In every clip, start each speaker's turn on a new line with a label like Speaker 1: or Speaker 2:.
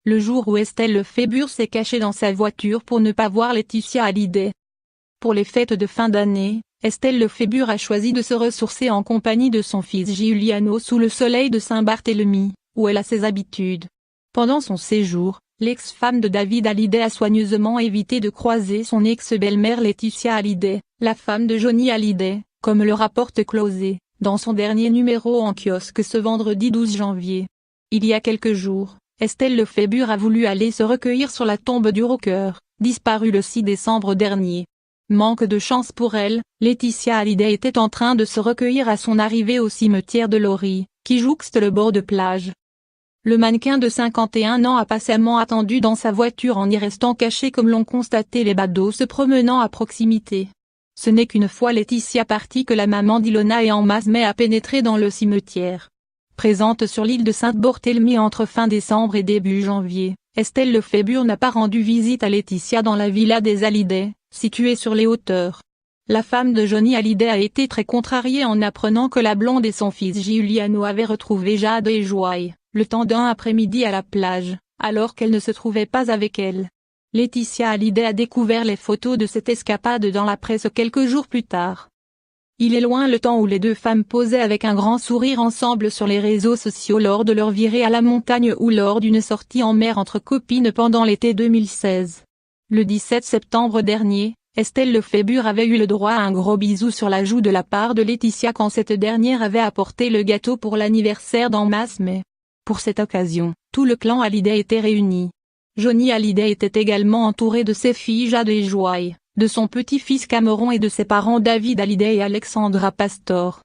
Speaker 1: le jour où Estelle Lefébure s'est cachée dans sa voiture pour ne pas voir Laetitia Hallyday. Pour les fêtes de fin d'année, Estelle Lefébure a choisi de se ressourcer en compagnie de son fils Giuliano sous le soleil de Saint-Barthélemy, où elle a ses habitudes. Pendant son séjour, l'ex-femme de David Hallyday a soigneusement évité de croiser son ex-belle-mère Laetitia Hallyday, la femme de Johnny Hallyday, comme le rapporte Closer, dans son dernier numéro en kiosque ce vendredi 12 janvier. Il y a quelques jours, Estelle Lefébure a voulu aller se recueillir sur la tombe du rocker, disparu le 6 décembre dernier. Manque de chance pour elle, Laetitia Hallyday était en train de se recueillir à son arrivée au cimetière de Laurie, qui jouxte le bord de plage. Le mannequin de 51 ans a patiemment attendu dans sa voiture en y restant caché comme l'ont constaté les badauds se promenant à proximité. Ce n'est qu'une fois Laetitia partie que la maman d'Ilona et en masse met à pénétrer dans le cimetière. Présente sur l'île de Saint-Barthélemy entre fin décembre et début janvier, Estelle Lefébure n'a pas rendu visite à Laetitia dans la villa des Hallyday, située sur les hauteurs. La femme de Johnny Hallyday a été très contrariée en apprenant que la blonde et son fils Giuliano avaient retrouvé Jade et Joy, le temps d'un après-midi à la plage, alors qu'elle ne se trouvait pas avec elle. Laetitia Hallyday a découvert les photos de cette escapade dans la presse quelques jours plus tard. Il est loin le temps où les deux femmes posaient avec un grand sourire ensemble sur les réseaux sociaux lors de leur virée à la montagne ou lors d'une sortie en mer entre copines pendant l'été 2016. Le 17 septembre dernier, Estelle Lefébure avait eu le droit à un gros bisou sur la joue de la part de Laetitia quand cette dernière avait apporté le gâteau pour l'anniversaire d'en masse mais, pour cette occasion, tout le clan Hallyday était réuni. Johnny Hallyday était également entouré de ses filles Jade et Joy, de son petit-fils Cameron et de ses parents David Hallyday et Alexandra Pastor.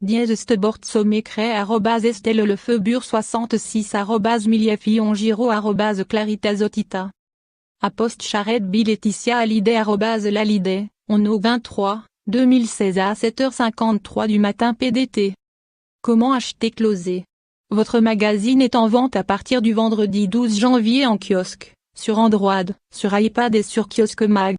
Speaker 1: @estellelefebure66 @miliefillongiro @claritazotita. @charette bi Laetitia Hallyday @l'Hallyday, on au 23, 2016 à 7h53 du matin PDT. Comment acheter Closer? Votre magazine est en vente à partir du vendredi 12 janvier en kiosque, sur Android, sur iPad et sur Kiosque Mag.